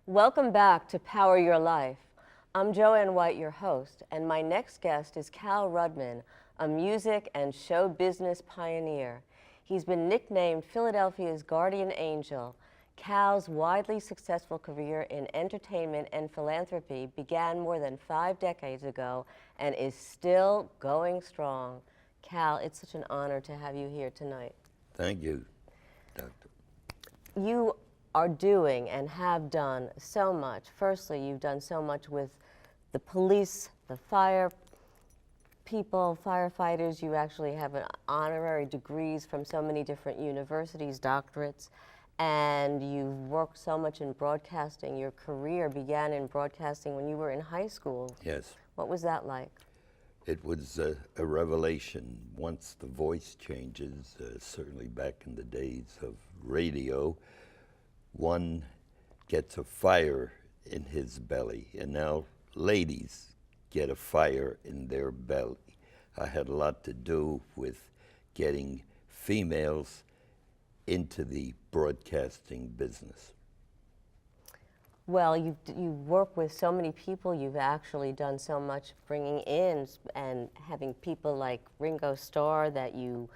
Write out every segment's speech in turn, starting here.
Welcome back to Power Your Life. I'm Joanne White, your host, and my next guest is Cal Rudman, a music and show business pioneer. He's been nicknamed Philadelphia's guardian angel. Cal's widely successful career in entertainment and philanthropy began more than 5 decades ago and is still going strong. Cal, it's such an honor to have you here tonight. Thank you, Doctor. You are doing and have done so much. Firstly, you've done so much with the police, the fire people, firefighters. You actually have an honorary degrees from so many different universities, doctorates, and you've worked so much in broadcasting. Your career began in broadcasting when you were in high school. Yes, What was that like? it was a revelation once the voice changes, certainly back in the days of radio, one gets a fire in his belly, and now ladies get a fire in their belly. I had a lot to do with getting females into the broadcasting business. Well, you work with so many people. You've actually done so much bringing in and having people like Ringo Starr that you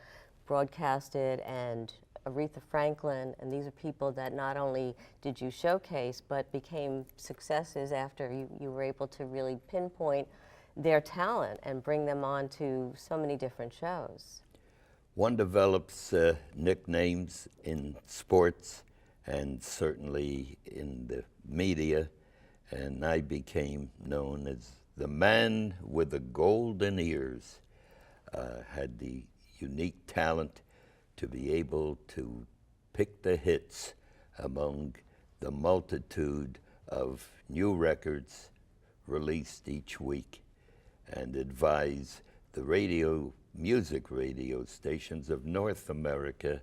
broadcasted and Aretha Franklin, and these are people that not only did you showcase but became successes after you were able to really pinpoint their talent and bring them on to so many different shows. One develops nicknames in sports and certainly in the media, and I became known as the man with the golden ears. Had the unique talent to be able to pick the hits among the multitude of new records released each week and advise the music radio stations of North America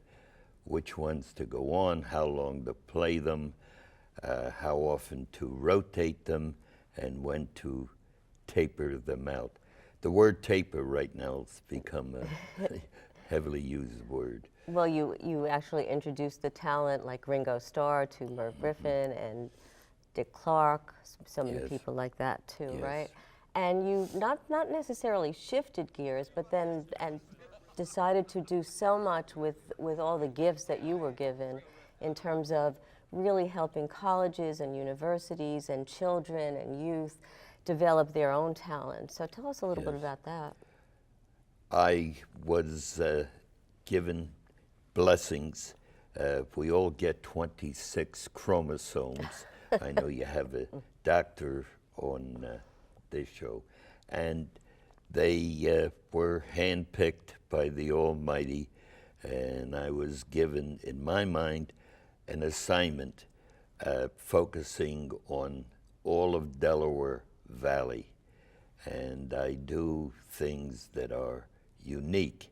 which ones to go on, how long to play them, how often to rotate them, and when to taper them out. The word taper right now has become a heavily used word. Well, you actually introduced the talent like Ringo Starr to Merv Griffin and Dick Clark, so many Yes. people like that too, Yes. right? And you not necessarily shifted gears, but then and decided to do so much with all the gifts that you were given in terms of really helping colleges and universities and children and youth develop their own talent. So tell us a little bit Yes. about that. I was given blessings. We all get 26 chromosomes. I know you have a doctor on this show. And they were handpicked by the Almighty, and I was given, in my mind, an assignment focusing on all of Delaware Valley. And I do things that are unique,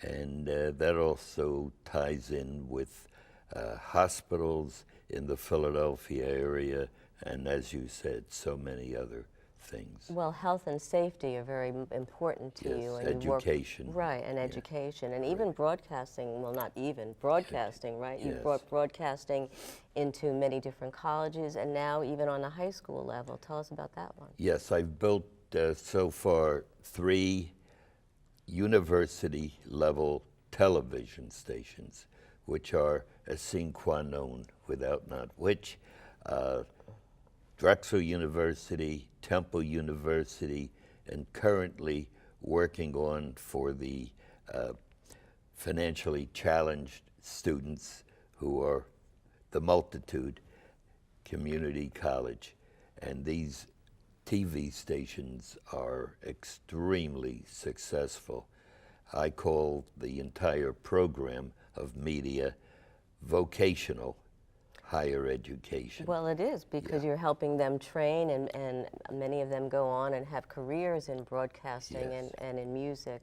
and that also ties in with hospitals in the Philadelphia area, and as you said, so many other things. Well, health and safety are very important to Yes, you. And you education. work, right, and Yeah. education. And even broadcasting, well, not even, broadcasting, right? You Yes. brought broadcasting into many different colleges and now even on a high school level. Tell us about that one. Yes, I've built so far 3 university-level television stations, which are a sine qua non, without not which. Drexel University, Temple University, and currently working on for the financially challenged students who are the multitude, community college. And these TV stations are extremely successful. I call the entire program of media vocational higher education. Well, it is because Yeah. you're helping them train, and many of them go on and have careers in broadcasting Yes. and in music.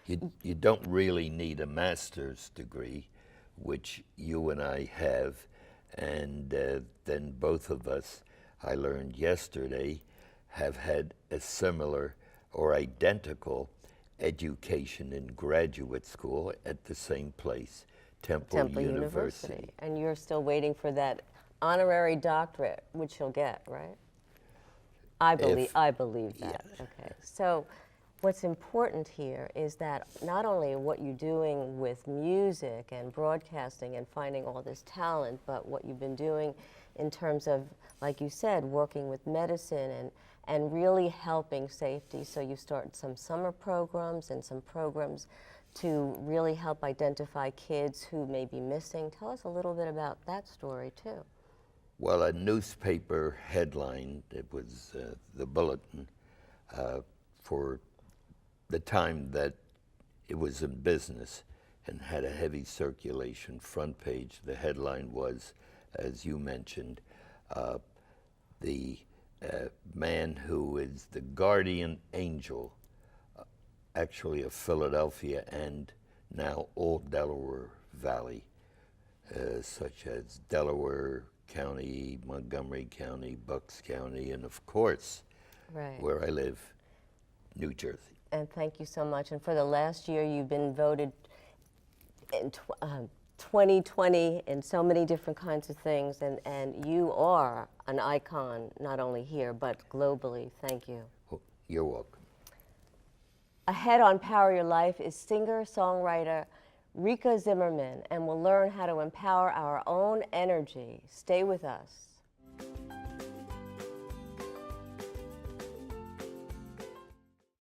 You don't really need a master's degree, which you and I have, and then both of us, I learned yesterday, have had a similar or identical education in graduate school at the same place, Temple University. And you're still waiting for that honorary doctorate, which he'll get, right? I believe that. Yeah. Okay. So what's important here is that not only what you're doing with music and broadcasting and finding all this talent, but what you've been doing in terms of, like you said, working with medicine and really helping safety. So you started some summer programs and some programs to really help identify kids who may be missing. Tell us a little bit about that story too. Well, a newspaper headline, it was the Bulletin, for the time that it was in business and had a heavy circulation. Front page, the headline was, as you mentioned, the man who is the guardian angel, actually of Philadelphia and now all Delaware Valley, such as Delaware County, Montgomery County, Bucks County, and of course, Right. where I live, New Jersey. And thank you so much. And for the last year, you've been voted in 2020 in so many different kinds of things, and you are an icon, not only here, but globally. Thank you. Oh, you're welcome. Ahead on Power Your Life is singer-songwriter Rika Zimmerman, and we'll learn how to empower our own energy. Stay with us.